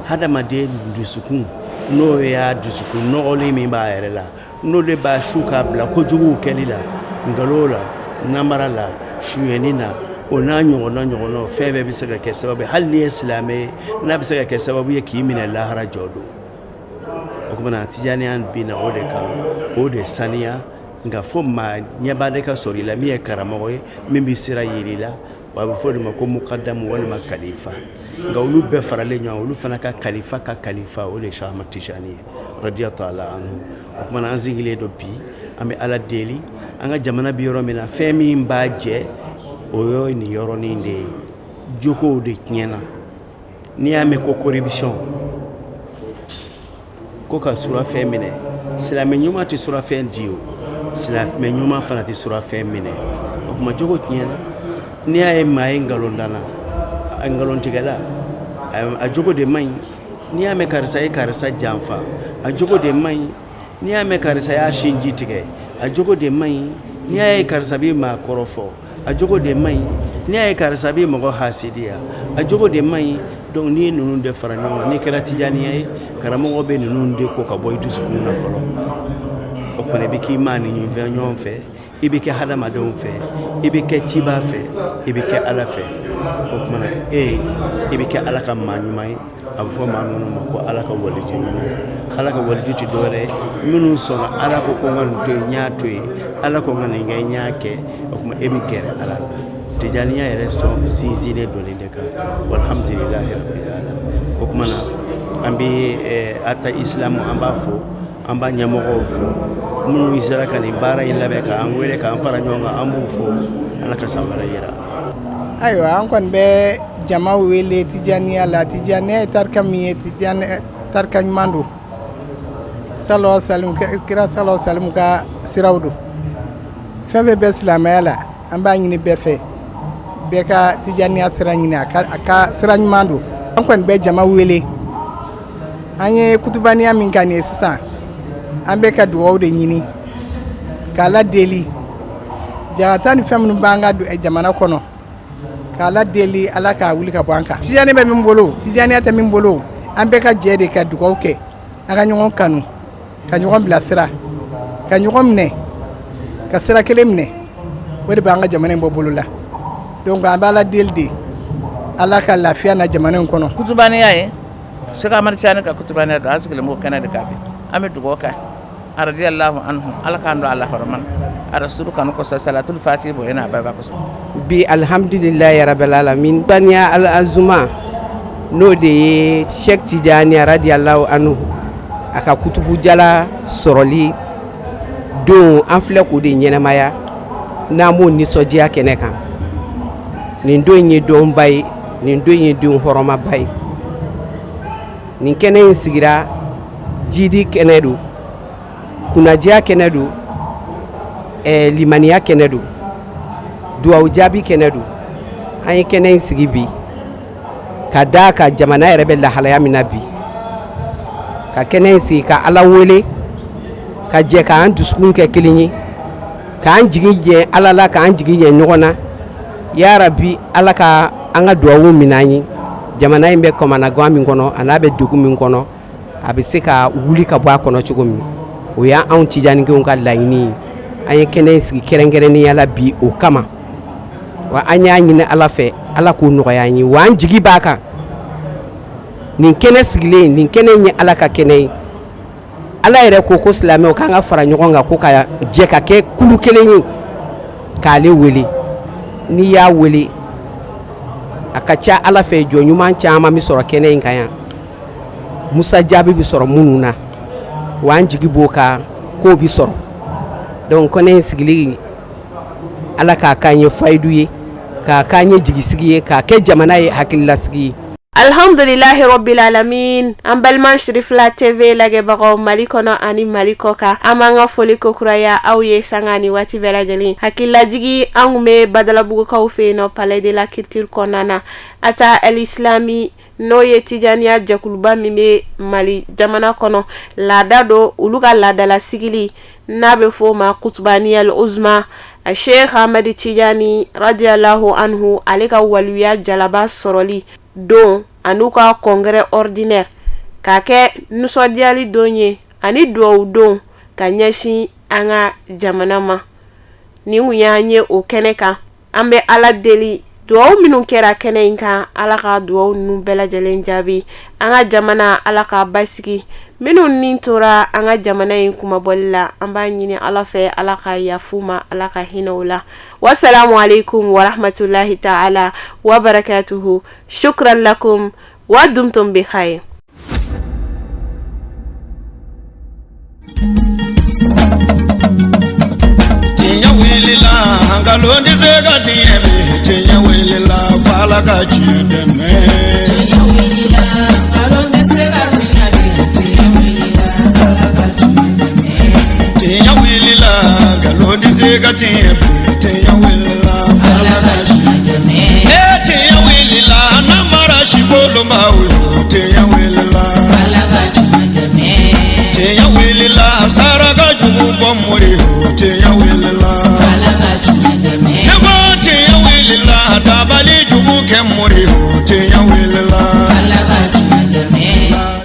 hada made dusukun no ya dusukun no ole mi ba erela no le ba shuka bla ko jogo kelila ngalola namarala shuyenina onanyo no febe bisaka ke sababu hali islame na bisaka ke sababu ya kimina lahara jodo okumana Tijaniya bina ode kan ode sania nga foma nyabade ka sori la miye karamoye mimbi sira yirila wa fodi mako muqaddam wal khalifa nga ulu be farale nyaa ulu fana ka khalifa ole Cheikh Ahmad Tijani radiyallahu anhu okumana anzingile do bi ambe ala deli anga jamana bi yoro mina femi mbaje oyo ni yoro ni nde joko de nyena ni ame ko corruption ko ka sura femine sila menyuma ti sura fen dio sila menyuma fana ti sura femine okuma joko nyena ni ay may ngalondana ngalon tigala a joko de may ni ame karisa jamfa a joko de may ni ame karisa ya shinji tige a jogo de mai ni ay karsabi ma korofo a jogo de mai ni ay karsabi mo hasidiya a jogo de mai donc ni nunu de faranyo ni kala Tijaniya karamo be nunu de ko ka boy dusku na folo o ko ne biki mani ni venyon fe ibike hadama don fe ibike chiba fe ibike ala fe o ko na ibike ala ka manu mai afo manu ko ala ka waliji ala ka waliji ti dore minu sona ala ko ngal to nyaatoy ala ko ngal ngay nyaake o ko ebi gere ala Tijaniya resto sizile doni deka walhamdulillahi rabbil alamin o ko mana ambi ata islamu amba fo amba nyamogo fo munu isara kan bara illa be ka angwele ka amfara nyonga ambu fo ala ka sambara yira ayo an kon be jama wele Tijaniya la Tijaniya tarka mi Tijaniya tarka mandu sallallahu alaihi kira sallallahu alaihi ka sirawdu febe be islamaya la amba nyini be fe be ka Tijaniya siranyini aka sirany mandu an kon be jama wele anye kutubaniya min kan sisan an be ka duwaw de nyini kala deli jatan femnu banga du jamana kono kala deli ala ka wuli ka banka Tijaniya be min bolo Tijaniya ta min bolo an be ka jede ka duwaw ke aga nyongon kanu ka nyongon bila sira ka nyongon mne ka sira kele mne o de b'an ka jamana in bɔ bolo la donc an bɛ ala deli de ala ka lafiya na jamana in kɔnɔ. kutubaniya ye Sheikh Ahmad Tidiane ka kutubaniya don an sigilen b'o kɛnɛ de kan bi an bɛ dugawu kɛ radiyallahu anhu ala k'an don ala hɔrɔman a rasulu kanu kɔsɔn salatul fatihi bonya n'a barika kɔsɔn. bi alhamdulilayi rabbil alamin baniya al azuma n'o de ye Sheikh Tidiane radiyallahu anhu a ka kutubu jala sɔrɔli don an filɛ k'o de ɲɛnamaya n'an b'o nisɔndiya kɛnɛ kan nin don in ye donba ye nin don in ye don hɔrɔmaba ye nin kɛnɛ in sigira jidi kɛnɛ don kunnadiya kɛnɛ don limaniya kɛnɛ don duwawu jaabi kɛnɛ don an ye kɛnɛ in sigi bi ka da ka jamana yɛrɛ bɛ lahalaya min na bi ka kɛnɛ in sigi ka ala wele ka jɛ k'an dusukun kɛ kelen ye k'an jigi jɛ ala la k'an jigi jɛ ɲɔgɔn na ya rabi ala ka an ka duwawu minɛ an ye jamana in bɛ kɔmanagan min kɔnɔ a n'a bɛ degun min kɔnɔ a bɛ se ka wuli ka bɔ a kɔnɔ cogo min o y'an tijanikɛnw ka laɲini ye an ye kɛnɛ in sigi kɛrɛnkɛrɛnnenya la bi o kama wa an y'a ɲini ala fɛ ala k'o nɔgɔya an ye wa an jigi b'a kan nin kɛnɛ sigilen nin kɛnɛ in ye ala ka kɛnɛ ye ala yɛrɛ ko silamɛw k'an ka fara ɲɔgɔn kan ko ka jɛ ka kɛ kulu kelen ye k'ale wele n'i y'a wele a ka ca ala fɛ jɔ ɲuman caman bɛ sɔrɔ kɛnɛ in kan yan musa jaabi bɛ sɔrɔ minnu na wa an jigi b'o kan k'o bɛ sɔrɔ donc kɛnɛ in sigili ala k'a k'an ye fayidu ye k'a k'an ye jigisigi ye k'a kɛ jamana ye hakililasigi ye. Alhamdulillahi rabbil alamin an balima Shirifila TV lagɛbagaw Mali kɔnɔ ani Mali kɔ kan an b'an ka foli kokuraya aw ye sanga ni waati bɛɛ lajɛlen hakililajigi an kun bɛ Badalabugukaw fɛ yen nɔ Palais de la Culture kɔnɔna na ata el islami n'o ye tijaniya jɛkuluba min bɛ Mali jamana kɔnɔ laada do olu ka laadala sigili n'a bɛ fɔ o ma kutubaniya al uzma Sheikh Ahmad Tidiane radiyallahu anhu ale ka waliya jalaba sɔrɔli don anu ka congrès ordinaire ka kɛ nusɔdiyali don ye ani duwawu don ka ɲɛsin an ka jamana ma nin kun y'an ye o kɛnɛ kan an bɛ ala deli duwawu minnu kɛra kɛnɛ in kan ala ka duwawu ninnu bɛɛ lajɛlen jaabi an ka jamana ala ka basigi minnu ni tora an ka jamana in kumabɔli la an b'a ɲini ala fɛ ala ka yafu ma ala ka hinɛ o la wassalamu alaikum wa rahmatullahi ta'ala wa barakatuhu shukran lakum wa dumtum bi khair. Tinya wilila hangalondi zega tiyebi tinya wilila fala ka chideme Tinya wilila hangalondi zega tinya wilila galondi zega tiyebi tinya wilila fala ka chideme tinya wilila namara shikolo mawe tinya wilila fala ka chideme tinya wilila saraka jubu bomori tinya wilila fala ka chideme nego tinya wilila dabali jubu kemori tinya wilila fala ka